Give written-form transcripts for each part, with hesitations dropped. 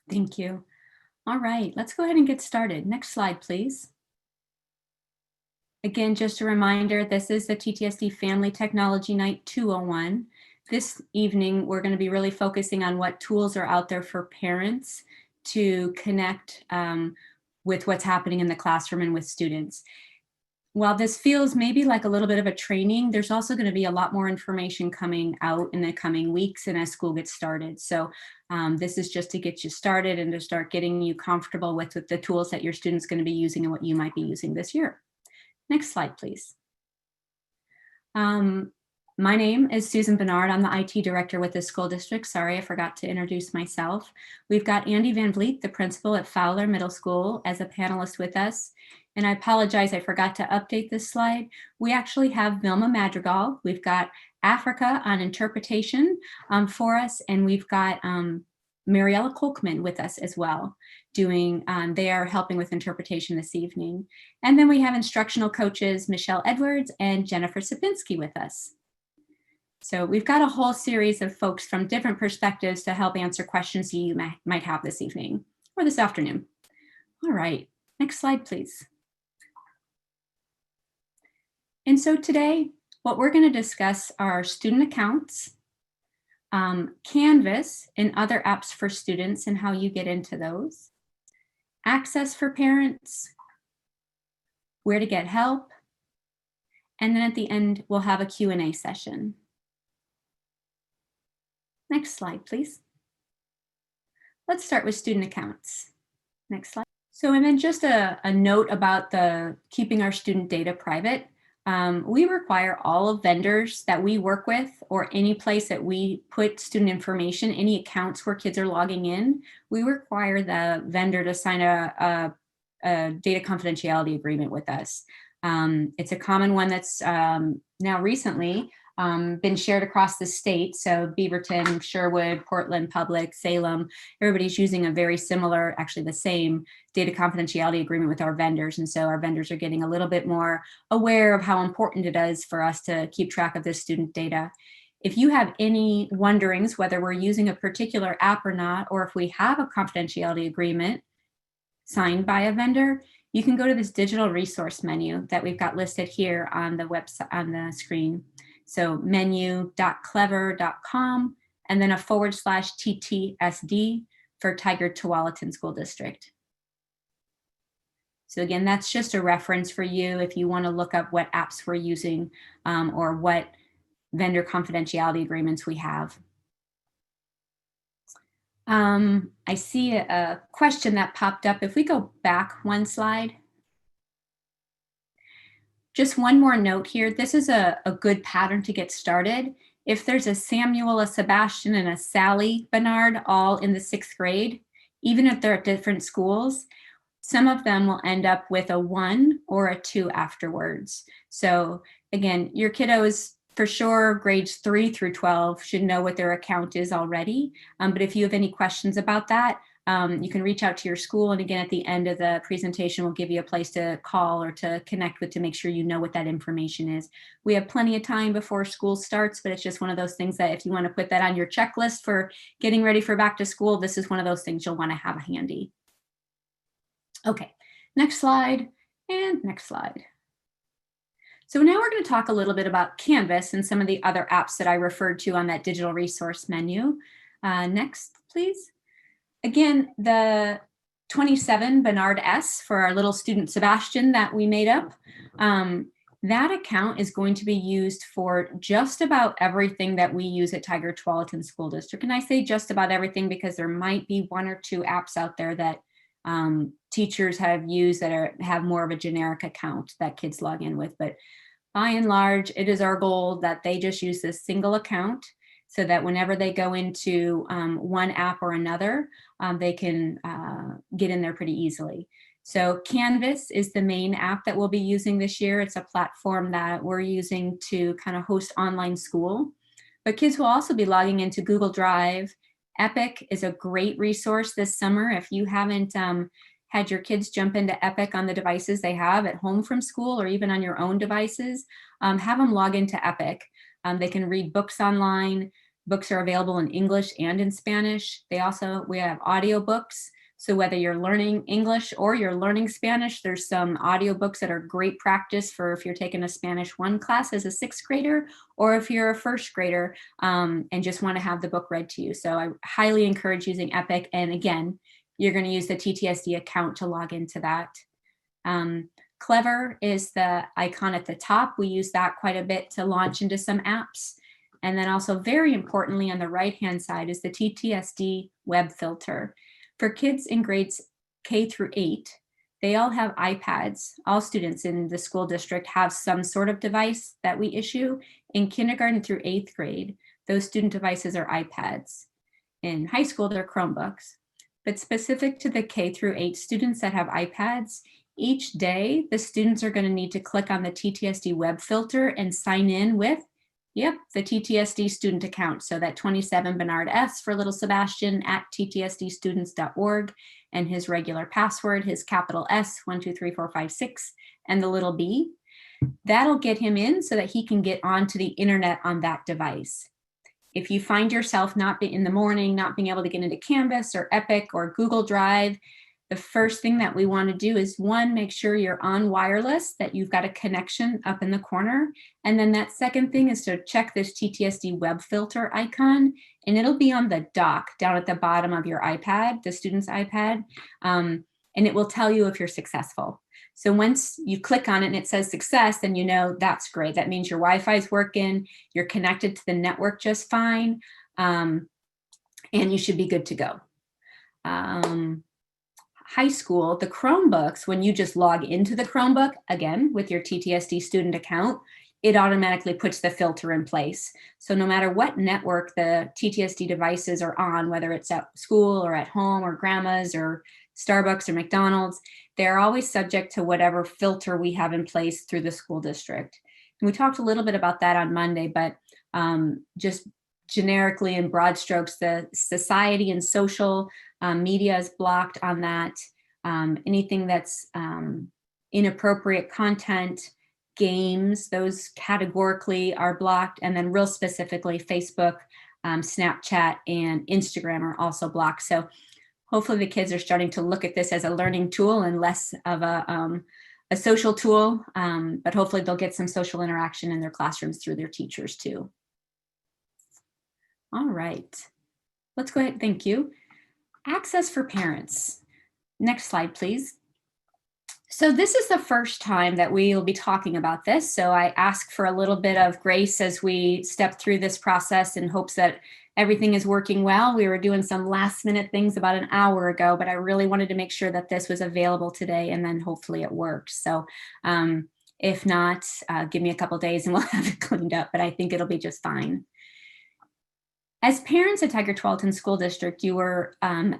Thank you. All right, let's go ahead and get started. Next slide, please. Again, just a reminder, this is the TTSD Family Technology Night 201. This evening, we're going to be really focusing on what tools are out there for parents to connect with what's happening in the classroom and with students. While this feels maybe like a little bit of a training, there's also going to be a lot more information coming out in the coming weeks and as school gets started. So this is just to get you started and to start getting you comfortable with the tools that your student's going to be using and what you might be using this year. Next slide, please. My name is Susan Bernard. I'm the IT director with the school district. Sorry, I forgot to introduce myself. We've got Andy Van Vliet, the principal at Fowler Middle School, as a panelist with us. And I apologize, I forgot to update this slide. We actually have Vilma Madrigal. We've got Africa on interpretation for us, and we've got Mariella Kolkman with us as well, they are helping with interpretation this evening. And then we have instructional coaches, Michelle Edwards and Jennifer Sapinski with us. So we've got a whole series of folks from different perspectives to help answer questions you might have this evening or this afternoon. All right, next slide, please. And so today, what we're going to discuss are student accounts, Canvas and other apps for students and how you get into those, access for parents, where to get help, and then at the end, we'll have a Q&A session. Next slide, please. Let's start with student accounts. Next slide. So, and then just a note about keeping our student data private. We require all of vendors that we work with or any place that we put student information, any accounts where kids are logging in, we require the vendor to sign a data confidentiality agreement with us. It's a common one that's now recently been shared across the state. So Beaverton, Sherwood, Portland Public, Salem, everybody's using a very similar, actually the same data confidentiality agreement with our vendors. And so our vendors are getting a little bit more aware of how important it is for us to keep track of this student data. If you have any wonderings whether we're using a particular app or not, or if we have a confidentiality agreement signed by a vendor, you can go to this digital resource menu that we've got listed here on the website on the screen. So menu.clever.com and then a /TTSD for Tigard-Tualatin School District. So again, that's just a reference for you if you want to look up what apps we're using or what vendor confidentiality agreements we have. I see a question that popped up. If we go back one slide. Just one more note here. This is a good pattern to get started. If there's a Samuel, a Sebastian, and a Sally Bernard all in the 6th grade, even if they're at different schools, some of them will end up with a 1 or a 2 afterwards. So again, your kiddos for sure, grades 3 through 12 should know what their account is already. But if you have any questions about that, you can reach out to your school. And again, at the end of the presentation, we'll give you a place to call or to connect with to make sure you know what that information is. We have plenty of time before school starts, but it's just one of those things that if you want to put that on your checklist for getting ready for back to school, this is one of those things you'll want to have handy. Okay, next slide and next slide. So now we're going to talk a little bit about Canvas and some of the other apps that I referred to on that digital resource menu. Next, please. Again, the 27 Bernard S for our little student Sebastian that we made up, that account is going to be used for just about everything that we use at Tigard-Tualatin School District. And I say just about everything because there might be 1 or 2 apps out there that teachers have used that have more of a generic account that kids log in with. But by and large, it is our goal that they just use this single account so that whenever they go into one app or another, they can get in there pretty easily. So Canvas is the main app that we'll be using this year. It's a platform that we're using to kind of host online school. But kids will also be logging into Google Drive. Epic is a great resource this summer. If you haven't had your kids jump into Epic on the devices they have at home from school or even on your own devices, have them log into Epic. They can read books online. Books are available in English and in Spanish. We have audiobooks. So whether you're learning English or you're learning Spanish, there's some audiobooks that are great practice for if you're taking a Spanish 1 class as a 6th grader, or if you're a 1st grader and just want to have the book read to you. So I highly encourage using Epic. And again, you're going to use the TTSD account to log into that. Clever is the icon at the top. We use that quite a bit to launch into some apps. And then also very importantly on the right-hand side is the TTSD web filter. For kids in grades K through 8, they all have iPads. All students in the school district have some sort of device that we issue. In kindergarten through 8th grade, those student devices are iPads. In high school, they're Chromebooks. But specific to the K through 8 students that have iPads, each day, the students are going to need to click on the TTSD web filter and sign in with, the TTSD student account. So that 27 Bernard S for little Sebastian at ttsdstudents.org, and his regular password, his capital S, 123456, and the little b. That'll get him in so that he can get onto the internet on that device. If you find yourself in the morning not being able to get into Canvas or Epic or Google Drive, the first thing that we want to do is, 1, make sure you're on wireless, that you've got a connection up in the corner. And then that second thing is to check this TTSD web filter icon, and it'll be on the dock down at the bottom of your iPad, the student's iPad, and it will tell you if you're successful. So once you click on it and it says success, then you know that's great. That means your Wi-Fi is working, you're connected to the network just fine, and you should be good to go. High school, the Chromebooks, when you just log into the Chromebook, again, with your TTSD student account, it automatically puts the filter in place. So no matter what network the TTSD devices are on, whether it's at school or at home or grandma's or Starbucks or McDonald's, they're always subject to whatever filter we have in place through the school district. And we talked a little bit about that on Monday, but just generically in broad strokes, the society and social media is blocked on that. Anything that's inappropriate content, games, those categorically are blocked. And then real specifically, Facebook, Snapchat, and Instagram are also blocked. So hopefully the kids are starting to look at this as a learning tool and less of a social tool, but hopefully they'll get some social interaction in their classrooms through their teachers too. All right, let's go ahead. Thank you. Access for parents. Next slide, please. So this is the first time that we will be talking about this. So I ask for a little bit of grace as we step through this process in hopes that everything is working well. We were doing some last minute things about an hour ago, but I really wanted to make sure that this was available today, and then hopefully it works. So if not, give me a couple days and we'll have it cleaned up, but I think it'll be just fine. As parents at Tigard-Tualatin School District, you were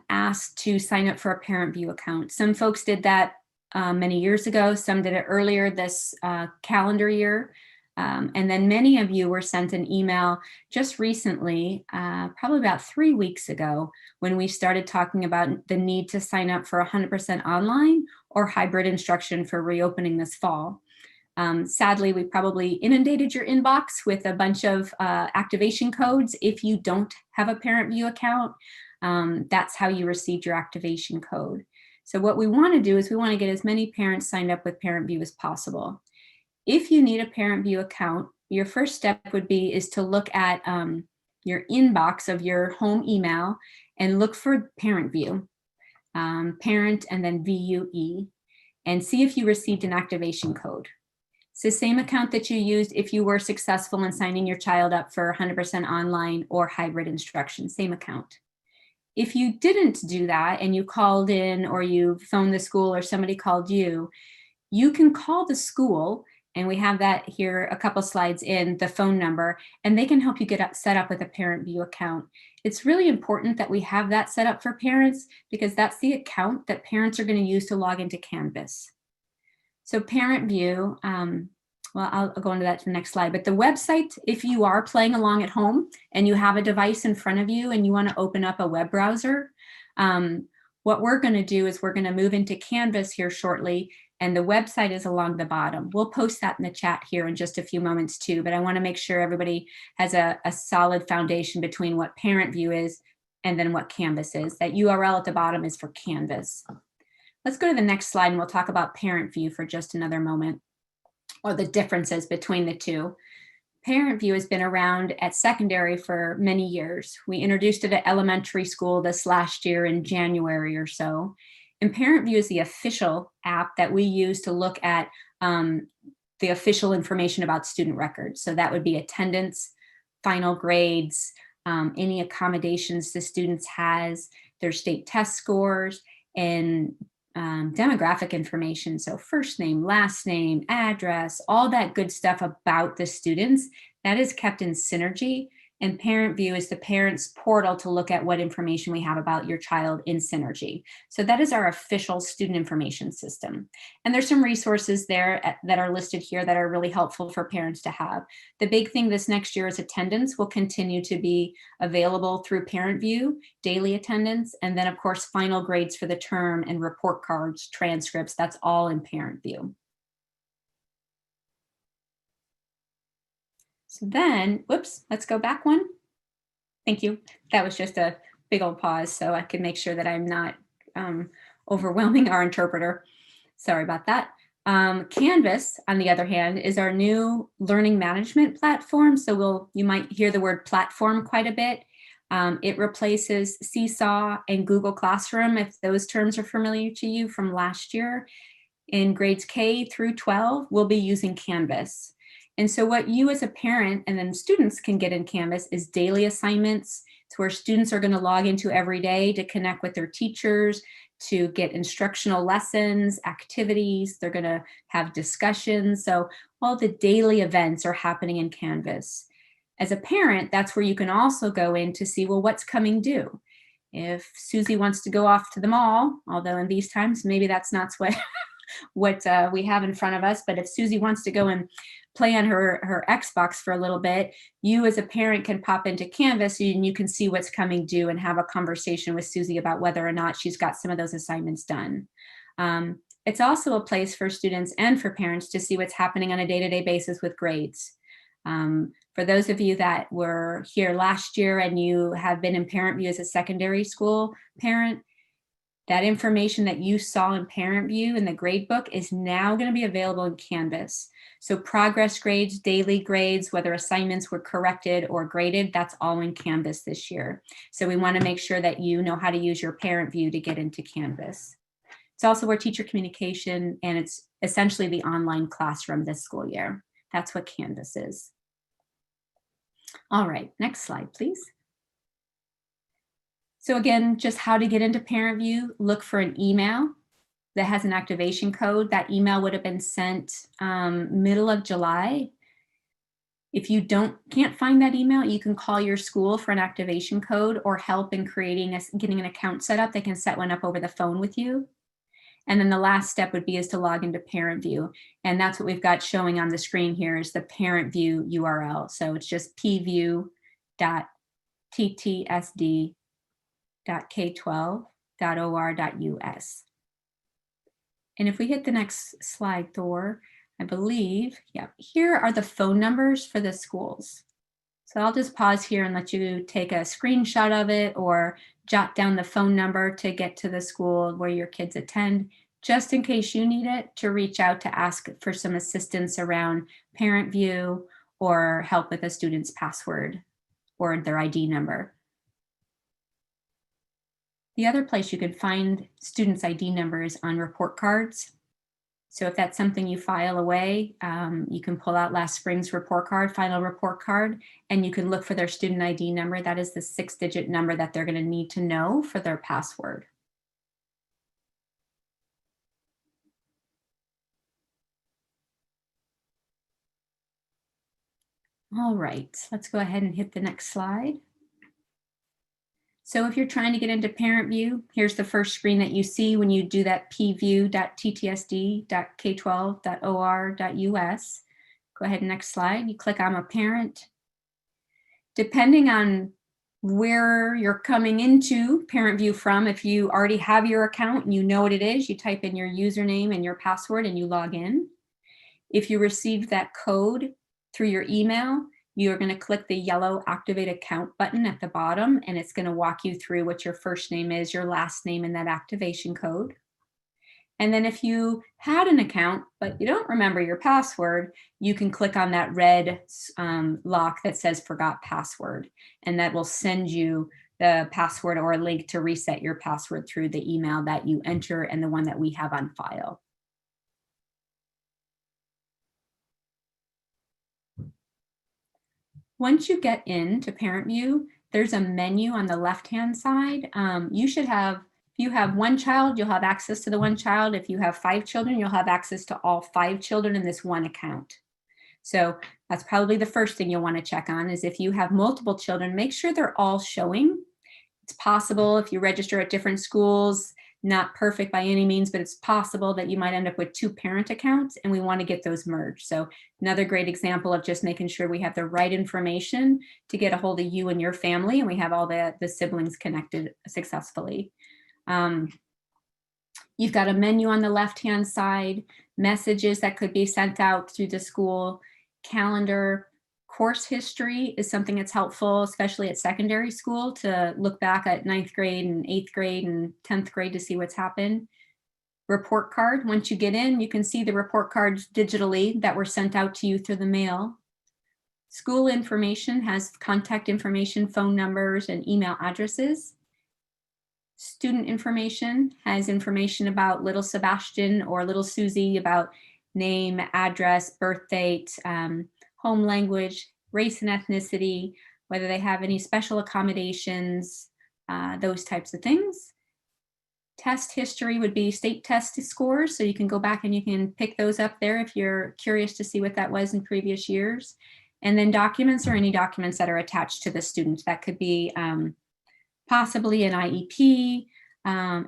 asked to sign up for a Parent View account. Some folks did that many years ago. Some did it earlier this calendar year. And then many of you were sent an email just recently, probably about 3 weeks ago, when we started talking about the need to sign up for 100% online or hybrid instruction for reopening this fall. Sadly, we probably inundated your inbox with a bunch of activation codes. If you don't have a Parent View account, that's how you received your activation code. So what we want to do is we want to get as many parents signed up with Parent View as possible. If you need a Parent View account, your first step would be is to look at your inbox of your home email and look for Parent View, parent and then VUE, and see if you received an activation code. It's the same account that you used if you were successful in signing your child up for 100% online or hybrid instruction, same account. If you didn't do that and you called in or you phoned the school or somebody called you, you can call the school, and we have that here a couple slides in, the phone number, and they can help you get set up with a Parent View account. It's really important that we have that set up for parents because that's the account that parents are going to use to log into Canvas. So Parent View, well, I'll go into that to the next slide, but the website, if you are playing along at home and you have a device in front of you and you want to open up a web browser, what we're going to do is we're going to move into Canvas here shortly. And the website is along the bottom. We'll post that in the chat here in just a few moments too, but I want to make sure everybody has a solid foundation between what Parent View is and then what Canvas is. That URL at the bottom is for Canvas. Let's go to the next slide and we'll talk about Parent View for just another moment, or the differences between the two. Parent View has been around at secondary for many years. We introduced it at elementary school this last year in January or so. And Parent View is the official app that we use to look at the official information about student records. So that would be attendance, final grades, any accommodations the students has, their state test scores, and demographic information. So first name, last name, address, all that good stuff about the students, that is kept in Synergy. And Parent View is the parents' portal to look at what information we have about your child in Synergy. So that is our official student information system. And there's some resources there that are listed here that are really helpful for parents to have. The big thing this next year is attendance will continue to be available through Parent View, daily attendance, and then of course, final grades for the term and report cards, transcripts, that's all in Parent View. So then, whoops, let's go back one. Thank you. That was just a big old pause so I can make sure that I'm not overwhelming our interpreter. Sorry about that. Canvas, on the other hand, is our new learning management platform. So you might hear the word platform quite a bit. It replaces Seesaw and Google Classroom, if those terms are familiar to you from last year. In grades K through 12, we'll be using Canvas. And so what you as a parent and then students can get in Canvas is daily assignments. It's where students are going to log into every day to connect with their teachers, to get instructional lessons, activities. They're going to have discussions. So all the daily events are happening in Canvas. As a parent, that's where you can also go in to see, well, what's coming due? If Susie wants to go off to the mall, although in these times, maybe that's not what we have in front of us, but if Susie wants to go and play on her Xbox for a little bit, you as a parent can pop into Canvas and you can see what's coming due and have a conversation with Susie about whether or not she's got some of those assignments done. It's also a place for students and for parents to see what's happening on a day-to-day basis with grades. For those of you that were here last year and you have been in Parent View as a secondary school parent, that information that you saw in Parent View in the grade book is now going to be available in Canvas. So progress grades, daily grades, whether assignments were corrected or graded, that's all in Canvas this year. So we want to make sure that you know how to use your Parent View to get into Canvas. It's also where teacher communication, and it's essentially the online classroom this school year. That's what Canvas is. All right, next slide, please. So again, just how to get into Parent View, look for an email that has an activation code. That email would have been sent middle of July. If you can't find that email, you can call your school for an activation code or help in getting an account set up. They can set one up over the phone with you. And then the last step would be to log into Parent View. And that's what we've got showing on the screen here is the Parent View URL. So it's just pview.ttSD.k12.or.us. And if we hit the next slide, Thor, I believe, yeah, here are the phone numbers for the schools. So I'll just pause here and let you take a screenshot of it or jot down the phone number to get to the school where your kids attend, just in case you need it to reach out to ask for some assistance around Parent View or help with a student's password or their ID number. The other place you can find students' ID numbers on report cards. So if that's something you file away, you can pull out last spring's report card, final report card, and you can look for their student ID number. That is the 6-digit number that they're going to need to know for their password. All right, let's go ahead and hit the next slide. So if you're trying to get into Parent View, here's the first screen that you see when you do that pview.ttsd.k12.or.us. Go ahead, next slide. You click I'm a parent. Depending on where you're coming into Parent View from. If you already have your account and you know what it is, you type in your username and your password and you log in. If you received that code through your email, you're going to click the yellow Activate Account button at the bottom, and it's going to walk you through what your first name is, your last name, and that activation code. And then if you had an account, but you don't remember your password, you can click on that red lock that says Forgot Password, and that will send you the password or a link to reset your password through the email that you enter and the one that we have on file. Once you get into Parent View, there's a menu on the left-hand side. You should have, if you have one child, you'll have access to the one child. If you have 5 children, you'll have access to all 5 children in this one account. So that's probably the first thing you'll want to check on is if you have multiple children, make sure they're all showing. It's possible if you register at different schools, not perfect by any means, but it's possible that you might end up with 2 parent accounts, and we want to get those merged. So another great example of just making sure we have the right information to get a hold of you and your family, and we have all the siblings connected successfully. You've got a menu on the left-hand side, messages that could be sent out through the school, calendar. Course history is something that's helpful, especially at secondary school, to look back at 9th grade and 8th grade and 10th grade to see what's happened. Report card, once you get in, you can see the report cards digitally that were sent out to you through the mail. School information has contact information, phone numbers, and email addresses. Student information has information about little Sebastian or little Susie, about name, address, birth date, home language, race and ethnicity, whether they have any special accommodations, those types of things. Test history would be state test scores, so you can go back and you can pick those up there if you're curious to see what that was in previous years. And then documents, or any documents that are attached to the student. That could be possibly an IEP,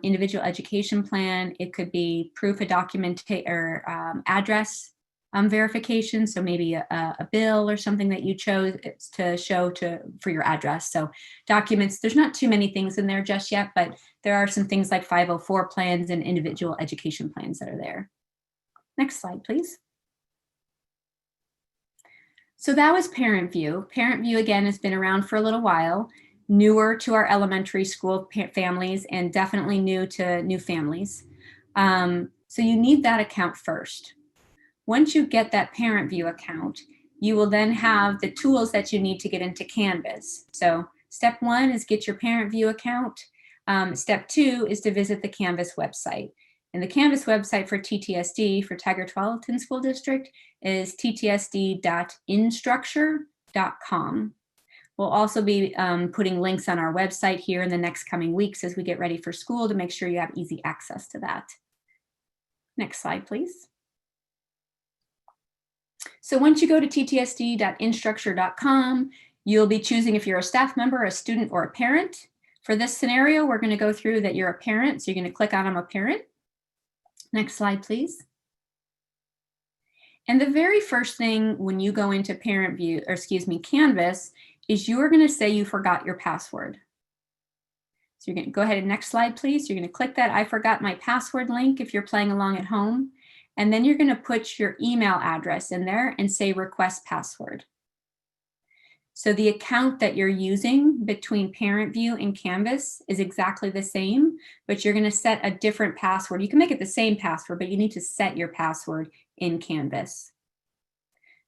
individual education plan. It could be proof of documentation or address verification, so maybe a bill or something that you chose to show for your address. So documents, there's not too many things in there just yet, but there are some things like 504 plans and individual education plans that are there. Next slide, please. So that was Parent View. Parent View, again, has been around for a little while, newer to our elementary school families, and definitely new to new families. So you need that account first. Once you get that Parent View account, you will then have the tools that you need to get into Canvas. So step 1 is get your Parent View account. Step 2 is to visit the Canvas website. And the Canvas website for TTSD, for Tigard-Tualatin School District, is ttsd.instructure.com. We'll also be putting links on our website here in the next coming weeks as we get ready for school to make sure you have easy access to that. Next slide, please. So once you go to ttsd.instructure.com, you'll be choosing if you're a staff member, a student, or a parent. For this scenario, we're going to go through that you're a parent, so you're going to click on I'm a parent. Next slide, please. And the very first thing when you go into Parent View, or excuse me, Canvas, is you're going to say you forgot your password. So you're going to go ahead and next slide, please. You're going to click that I forgot my password link if you're playing along at home. And then you're going to put your email address in there and say request password. So the account that you're using between Parent View and Canvas is exactly the same, but you're going to set a different password. You can make it the same password, but you need to set your password in Canvas.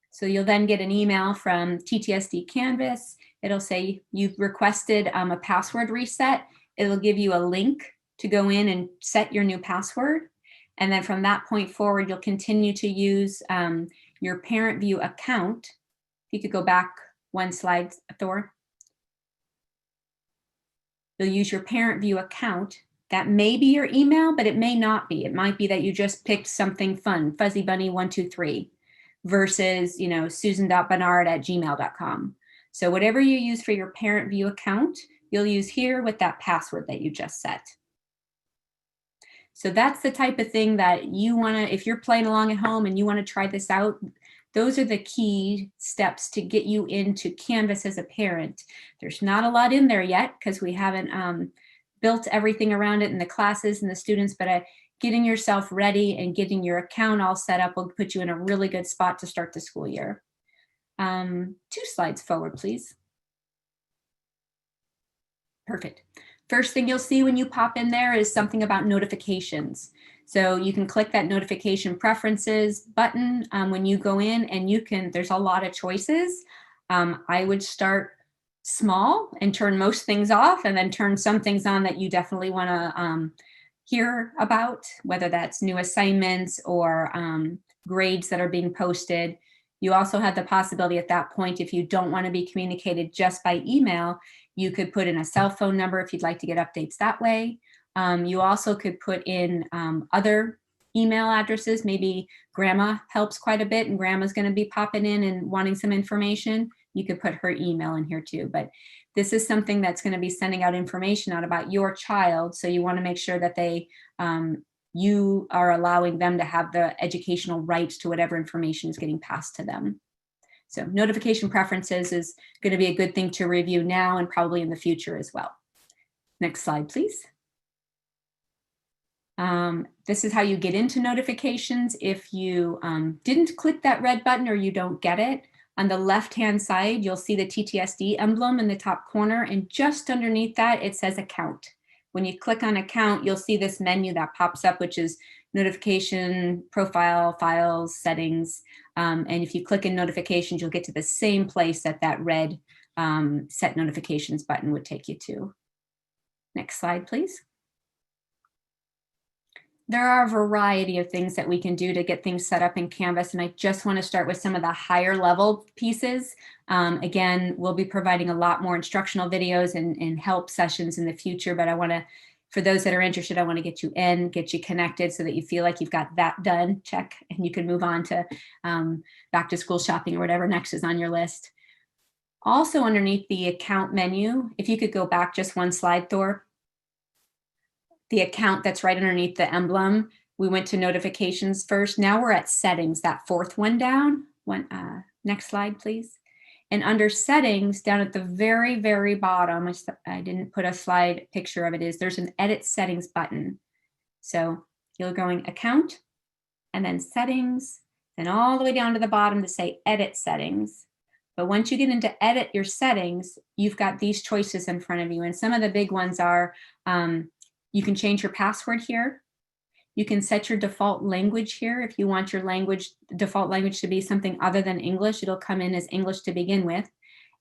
So you'll then get an email from TTSD Canvas. It'll say you've requested a password reset. It'll give you a link to go in and set your new password. And then from that point forward, you'll continue to use your Parent View account. If you could go back one slide, Thor. You'll use your Parent View account. That may be your email, but it may not be. It might be that you just picked something fun, fuzzybunny123, versus, you know, susan.bernard@gmail.com. So whatever you use for your Parent View account, you'll use here with that password that you just set. So that's the type of thing that you want to, if you're playing along at home and you want to try this out, Those are the key steps to get you into Canvas as a parent. There's not a lot in there yet because we haven't built everything around it in the classes and the students, but getting yourself ready and getting your account all set up will put you in a really good spot to start the school year. 2 slides forward, please. Perfect. First thing you'll see when you pop in there is something about notifications. So you can click that notification preferences button when you go in, and there's a lot of choices. I would start small and turn most things off, and then turn some things on that you definitely want to hear about, whether that's new assignments or grades that are being posted. You also have the possibility at that point, if you don't want to be communicated just by email, you could put in a cell phone number if you'd like to get updates that way. You also could put in other email addresses. Maybe grandma helps quite a bit and grandma's going to be popping in and wanting some information. You could put her email in here too. But this is something that's going to be sending out information out about your child. So you want to make sure that you are allowing them to have the educational rights to whatever information is getting passed to them. So notification preferences is going to be a good thing to review now and probably in the future as well. Next slide, please. This is how you get into notifications. If you didn't click that red button or you don't get it, on the left-hand side, you'll see the TTSD emblem in the top corner, and just underneath that, it says account. When you click on account, you'll see this menu that pops up, which is notification, profile, files, settings. And if you click in notifications, you'll get to the same place that red set notifications button would take you to. Next slide, please. There are a variety of things that we can do to get things set up in Canvas, and I just want to start with some of the higher level pieces. Again, we'll be providing a lot more instructional videos and help sessions in the future, but for those that are interested, I want to get you in, get you connected so that you feel like you've got that done, check, and you can move on to back to school shopping or whatever next is on your list. Also underneath the account menu, if you could go back just one slide, Thor. The account that's right underneath the emblem, we went to notifications first. Now we're at settings, that fourth one down. Next slide, please. And under settings, down at the very, very bottom, I didn't put a slide picture of it, there's an edit settings button. So you're going account and then settings, then all the way down to the bottom to say edit settings. But once you get into edit your settings, you've got these choices in front of you. And some of the big ones are, you can change your password here. You can set your default language here. If you want your default language to be something other than English, it'll come in as English to begin with.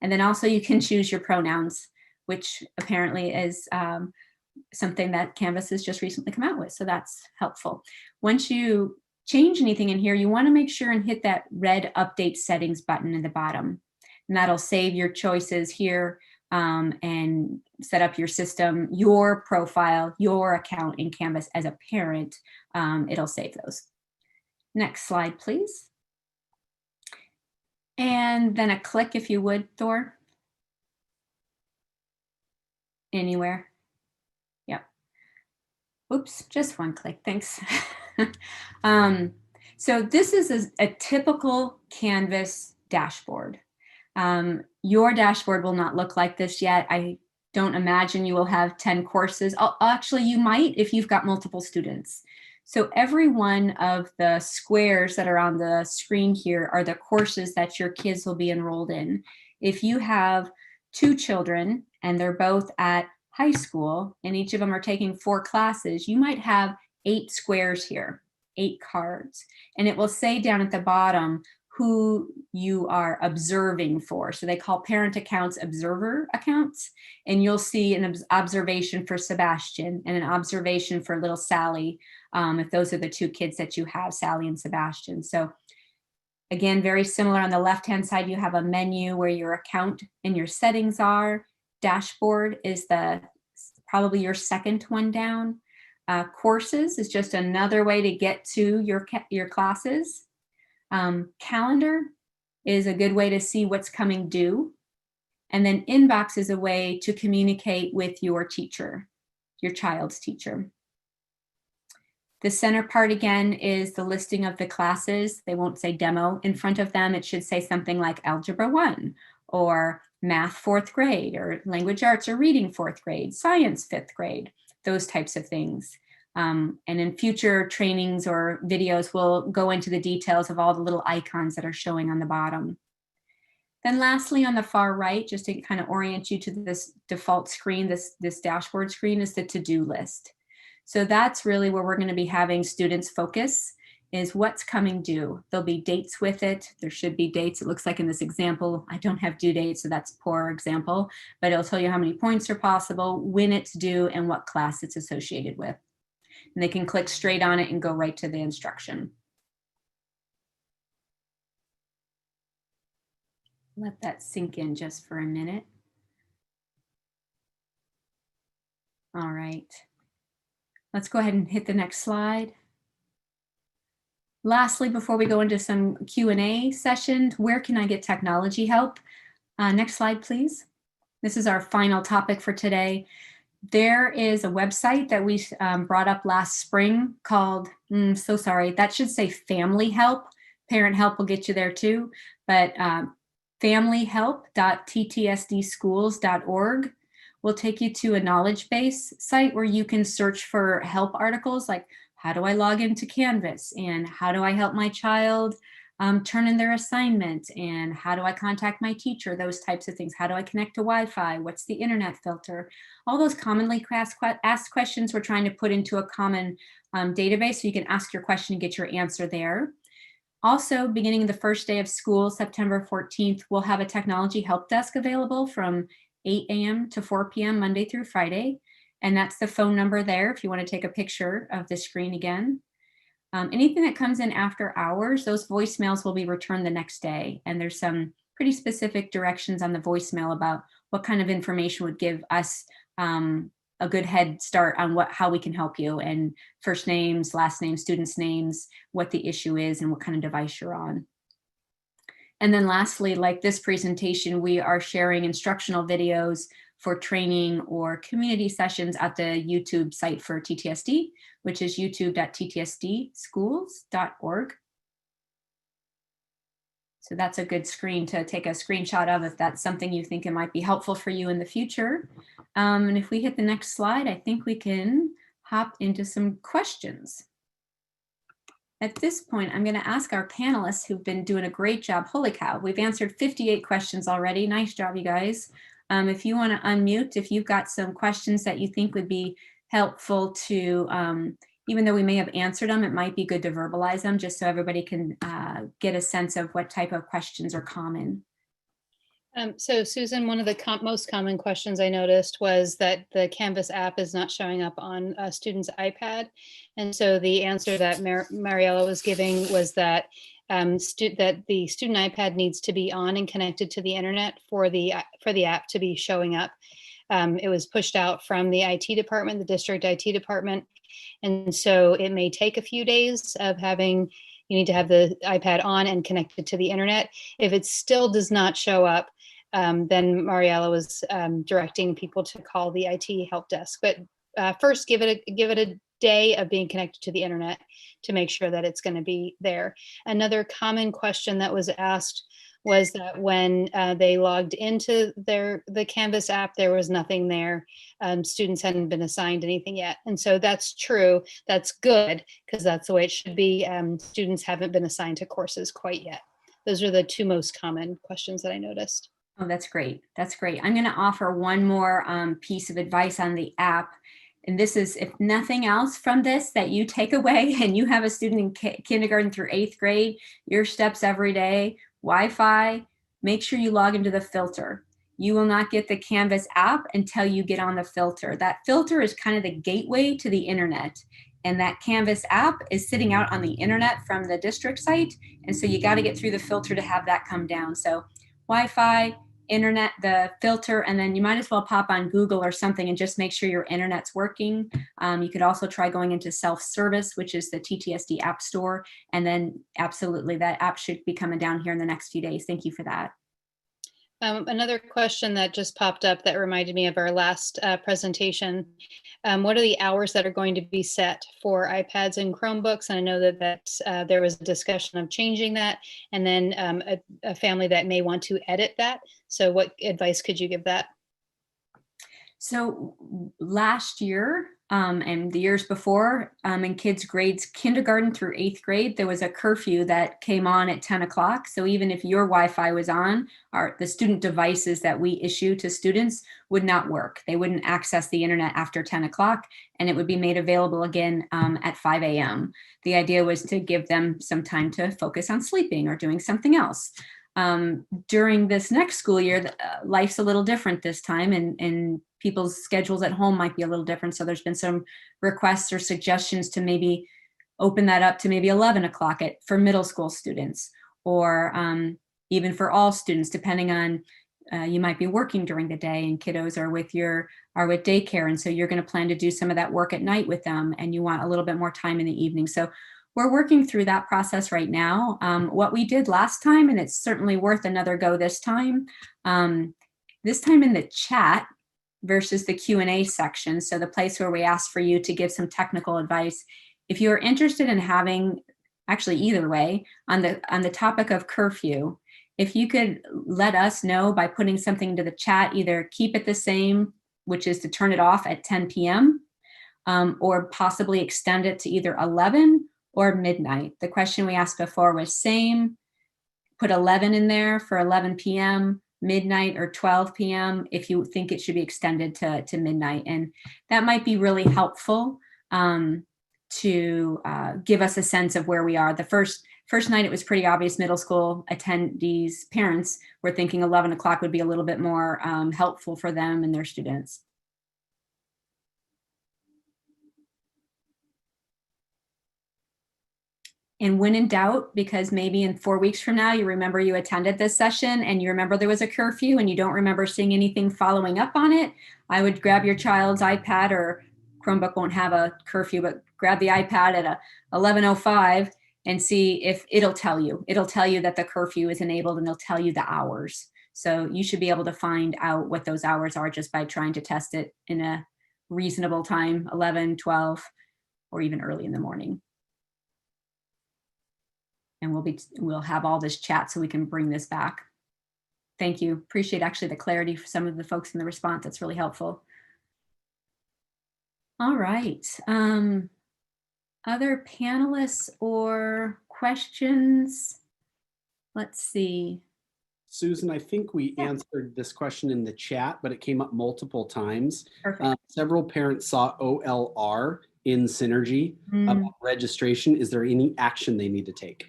And then also you can choose your pronouns, which apparently is something that Canvas has just recently come out with. So that's helpful. Once you change anything in here, you want to make sure and hit that red update settings button in the bottom. And that'll save your choices here and set up your system, your profile, your account in Canvas as a parent. It'll save those. Next slide, please. And then a click, if you would, Thor. Anywhere. Yep. Oops, just one click, thanks. So this is a typical Canvas dashboard. Your dashboard will not look like this yet. I don't imagine you will have 10 courses. Actually, you might if you've got multiple students. So every one of the squares that are on the screen here are the courses that your kids will be enrolled in. If you have 2 children and they're both at high school and each of them are taking 4 classes, you might have 8 squares here, 8 cards. And it will say down at the bottom who you are observing for. So they call parent accounts observer accounts. And you'll see an observation for Sebastian and an observation for little Sally, if those are the 2 kids that you have, Sally and Sebastian. So again, very similar. On the left-hand side, you have a menu where your account and your settings are. Dashboard is probably your second one down. Courses is just another way to get to your classes. Calendar is a good way to see what's coming due. And then inbox is a way to communicate with your teacher, your child's teacher. The center part again is the listing of the classes. They won't say demo in front of them. It should say something like Algebra 1 or Math 4th grade or Language Arts or Reading 4th grade, Science 5th grade, those types of things. And in future trainings or videos, we'll go into the details of all the little icons that are showing on the bottom. Then lastly, on the far right, just to kind of orient you to this default screen, this dashboard screen, is the to-do list. So that's really where we're going to be having students focus, is what's coming due. There'll be dates with it. There should be dates. It looks like in this example, I don't have due dates, so that's a poor example, but it'll tell you how many points are possible, when it's due, and what class it's associated with. And they can click straight on it and go right to the instruction. Let that sink in just for a minute. All right. Let's go ahead and hit the next slide. Lastly, before we go into some Q&A sessions, where can I get technology help? Next slide, please. This is our final topic for today. There is a website that we brought up last spring called, so sorry, that should say Family Help. Parent Help will get you there too, but familyhelp.ttsdschools.org will take you to a knowledge base site where you can search for help articles like how do I log into Canvas and how do I help my child turn in their assignment and how do I contact my teacher, those types of things. How do I connect to Wi-Fi? What's the internet filter? All those commonly asked questions we're trying to put into a common database so you can ask your question and get your answer there. Also, beginning the first day of school, September 14th, we'll have a technology help desk available from 8 a.m. to 4 p.m. Monday through Friday. And that's the phone number there if you want to take a picture of the screen again. Anything that comes in after hours, those voicemails will be returned the next day. And there's some pretty specific directions on the voicemail about what kind of information would give us a good head start on how we can help you, and first names, last names, students' names, what the issue is, and what kind of device you're on. And then lastly, like this presentation, we are sharing instructional videos for training or community sessions at the YouTube site for TTSD, which is youtube.ttsdschools.org. So that's a good screen to take a screenshot of if that's something you think it might be helpful for you in the future. And if we hit the next slide, I think we can hop into some questions. At this point, I'm going to ask our panelists who've been doing a great job. Holy cow, we've answered 58 questions already. Nice job, you guys. If you want to unmute, if you've got some questions that you think would be helpful to, even though we may have answered them, it might be good to verbalize them just so everybody can get a sense of what type of questions are common. So Susan, one of the most common questions I noticed was that the Canvas app is not showing up on a student's iPad. And so the answer that Mariella was giving was that that the student iPad needs to be on and connected to the internet for the app to be showing up. It was pushed out from the IT department, the district IT department. And so it may take a few days of having, you need to have the iPad on and connected to the internet. If it still does not show up, then Mariella was directing people to call the IT help desk. But first, give it a day of being connected to the internet to make sure that it's going to be there. Another common question that was asked was that when they logged into the Canvas app, there was nothing there. Students hadn't been assigned anything yet. And so that's true. That's good, because that's the way it should be. Students haven't been assigned to courses quite yet. Those are the two most common questions that I noticed. Oh, that's great. That's great. I'm going to offer one more piece of advice on the app. And this is, if nothing else from this that you take away, and you have a student in kindergarten through 8th grade, your steps every day, Wi-Fi, make sure you log into the filter. You will not get the Canvas app until you get on the filter. That filter is kind of the gateway to the internet. And that Canvas app is sitting out on the internet from the district site. And so you got to get through the filter to have that come down. So Wi-Fi, internet, the filter, and then you might as well pop on Google or something and just make sure your internet's working. You could also try going into self-service, which is the TTSD App Store. And then absolutely, that app should be coming down here in the next few days. Thank you for that. Another question that just popped up that reminded me of our last presentation. What are the hours that are going to be set for iPads and Chromebooks? And I know that there was a discussion of changing that, and then a family that may want to edit that. So what advice could you give that? So last year and the years before, in kids' grades kindergarten through 8th grade, there was a curfew that came on at 10 o'clock. So even if your Wi-Fi was on, the student devices that we issue to students would not work. They wouldn't access the internet after 10 o'clock, and it would be made available again at 5 a.m. The idea was to give them some time to focus on sleeping or doing something else. During this next school year, life's a little different this time, and people's schedules at home might be a little different. So there's been some requests or suggestions to maybe open that up to maybe 11 o'clock for middle school students, or even for all students, depending on you might be working during the day and kiddos are with daycare, and so you're going to plan to do some of that work at night with them, and you want a little bit more time in the evening. So we're working through that process right now. What we did last time, and it's certainly worth another go this time in the chat versus the Q&A section, so the place where we ask for you to give some technical advice. If you're interested in having, actually either way, on the topic of curfew, if you could let us know by putting something into the chat, either keep it the same, which is to turn it off at 10 p.m., or possibly extend it to either 11 or midnight. The question we asked before was same, put 11 in there for 11 p.m., midnight, or 12 p.m. if you think it should be extended to midnight. And that might be really helpful to give us a sense of where we are. The first night, it was pretty obvious middle school attendees, parents were thinking 11 o'clock would be a little bit more helpful for them and their students. And when in doubt, because maybe in 4 weeks from now, you remember you attended this session and you remember there was a curfew and you don't remember seeing anything following up on it, I would grab your child's iPad, or Chromebook won't have a curfew, but grab the iPad at 11:05 and see if it'll tell you. It'll tell you that the curfew is enabled, and it'll tell you the hours. So you should be able to find out what those hours are just by trying to test it in a reasonable time, 11, 12, or even early in the morning. And we'll have all this chat so we can bring this back. Thank you. Appreciate actually the clarity for some of the folks in the response. That's really helpful. All right. Other panelists or questions? Let's see. Susan, I think we answered this question in the chat, but it came up multiple times. Perfect. Several parents saw OLR in Synergy about registration. Is there any action they need to take?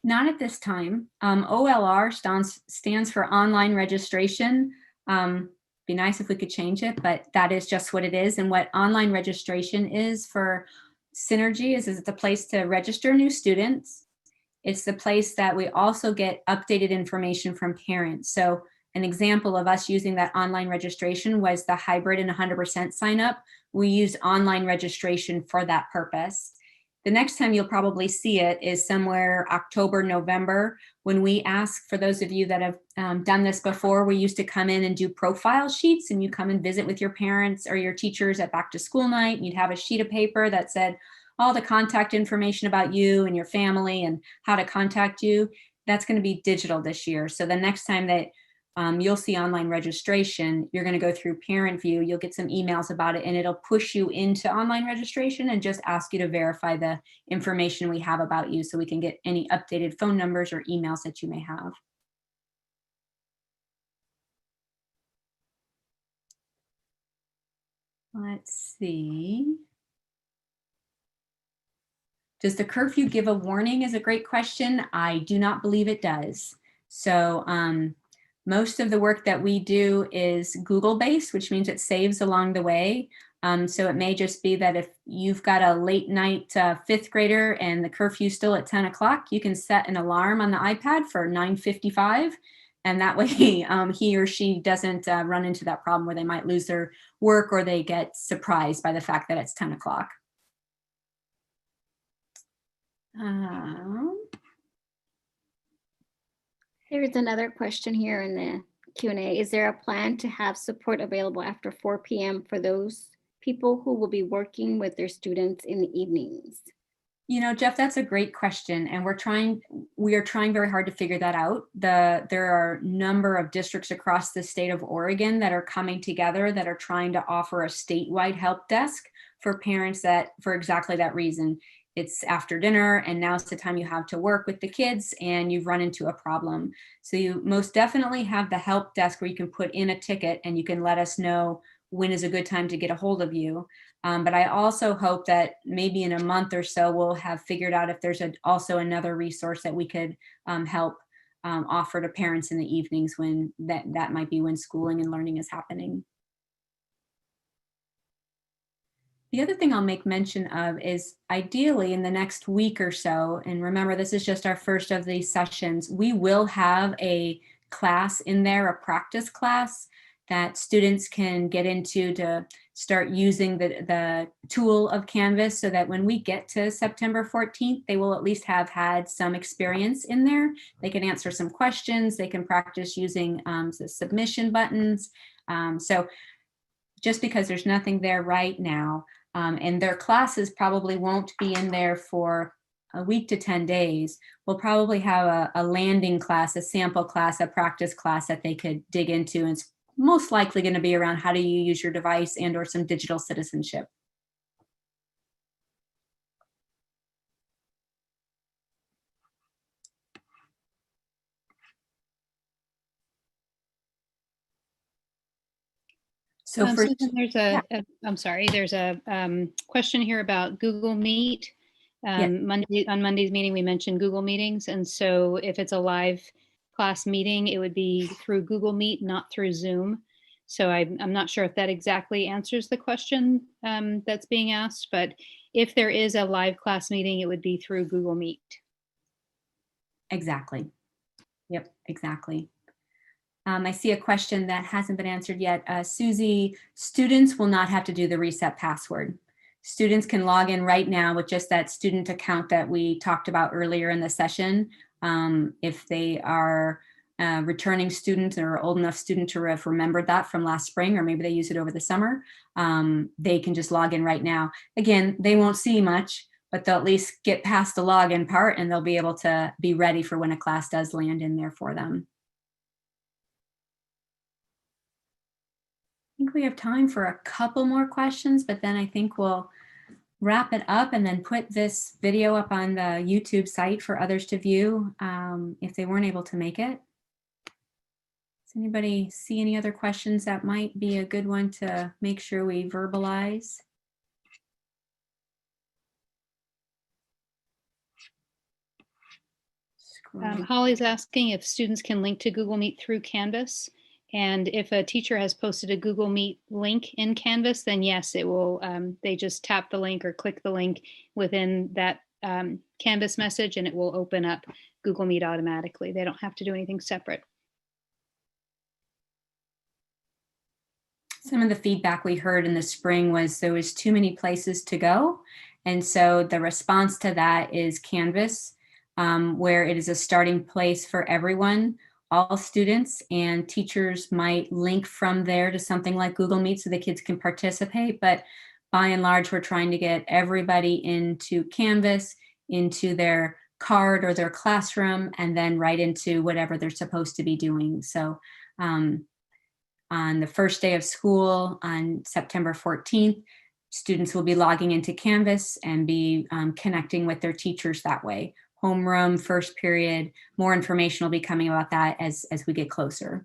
Not at this time. OLR stands for online registration. Be nice if we could change it, but that is just what it is. And what online registration is for Synergy is it's a place to register new students. It's the place that we also get updated information from parents. So an example of us using that online registration was the hybrid and 100% sign up. We used online registration for that purpose. The next time you'll probably see it is somewhere October, November, when we ask, for those of you that have done this before, we used to come in and do profile sheets, and you come and visit with your parents or your teachers at back to school night, and you'd have a sheet of paper that said all the contact information about you and your family and how to contact you. That's going to be digital this year. So the next time that you'll see online registration, you're going to go through Parent View, you'll get some emails about it, and it'll push you into online registration and just ask you to verify the information we have about you so we can get any updated phone numbers or emails that you may have. Let's see. Does the curfew give a warning is a great question. I do not believe it does. So most of the work that we do is Google-based, which means it saves along the way. So it may just be that if you've got a late night 5th grader and the curfew's still at 10 o'clock, you can set an alarm on the iPad for 9:55. And that way he or she doesn't run into that problem where they might lose their work or they get surprised by the fact that it's 10 o'clock. There's another question here in the Q&A. Is there a plan to have support available after 4 p.m. for those people who will be working with their students in the evenings? You know, Jeff, that's a great question, and we are trying very hard to figure that out. There are a number of districts across the state of Oregon that are coming together that are trying to offer a statewide help desk for parents that, for exactly that reason. It's after dinner, and now's the time you have to work with the kids, and you've run into a problem. So you most definitely have the help desk where you can put in a ticket and you can let us know when is a good time to get a hold of you. But I also hope that maybe in a month or so, we'll have figured out if there's also another resource that we could help offer to parents in the evenings when that might be when schooling and learning is happening. The other thing I'll make mention of is ideally in the next week or so, and remember, this is just our first of these sessions, we will have a class in there, a practice class that students can get into to start using the tool of Canvas so that when we get to September 14th, they will at least have had some experience in there. They can answer some questions, they can practice using the submission buttons. So just because there's nothing there right now, and their classes probably won't be in there for a week to 10 days, we'll probably have a landing class, a sample class, a practice class that they could dig into. And it's most likely going to be around how do you use your device and or some digital citizenship. So for Susan, there's I'm sorry, there's a question here about Google Meet. On Monday's meeting, we mentioned Google Meetings. And so if it's a live class meeting, it would be through Google Meet, not through Zoom. So I'm not sure if that exactly answers the question that's being asked, but if there is a live class meeting, it would be through Google Meet. Exactly. Yep, exactly. I see a question that hasn't been answered yet. Susie, students will not have to do the reset password. Students can log in right now with just that student account that we talked about earlier in the session. If they are returning students or old enough student to have remembered that from last spring, or maybe they use it over the summer, they can just log in right now. Again, they won't see much, but they'll at least get past the login part and they'll be able to be ready for when a class does land in there for them. I think we have time for a couple more questions, but then I think we'll wrap it up and then put this video up on the YouTube site for others to view if they weren't able to make it. Does anybody see any other questions that might be a good one to make sure we verbalize? Holly's asking if students can link to Google Meet through Canvas. And if a teacher has posted a Google Meet link in Canvas, then yes, it will, they just tap the link or click the link within that Canvas message and it will open up Google Meet automatically. They don't have to do anything separate. Some of the feedback we heard in the spring was there was too many places to go. And so the response to that is Canvas, where it is a starting place for everyone. All students and teachers might link from there to something like Google Meet so the kids can participate. But by and large, we're trying to get everybody into Canvas, into their card or their classroom, and then right into whatever they're supposed to be doing. So on the first day of school on September 14th, students will be logging into Canvas and be connecting with their teachers that way. Homeroom, first period, more information will be coming about that as we get closer.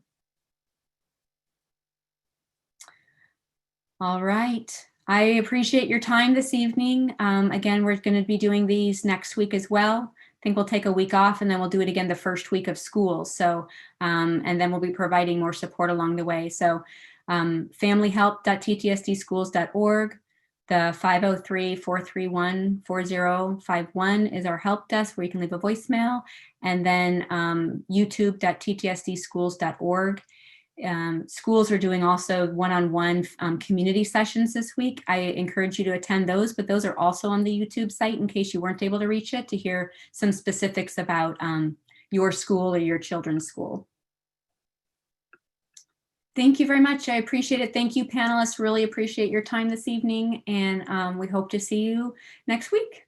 All right, I appreciate your time this evening. Again, we're going to be doing these next week as well. I think we'll take a week off and then we'll do it again the first week of school. So, and then we'll be providing more support along the way. So familyhelp.ttsdschools.org. The 503-431-4051 is our help desk where you can leave a voicemail. And then youtube.ttsdschools.org. Schools are doing also one-on-one community sessions this week. I encourage you to attend those, but those are also on the YouTube site in case you weren't able to reach it to hear some specifics about your school or your children's school. Thank you very much. I appreciate it. Thank you, panelists. Really appreciate your time this evening, and we hope to see you next week.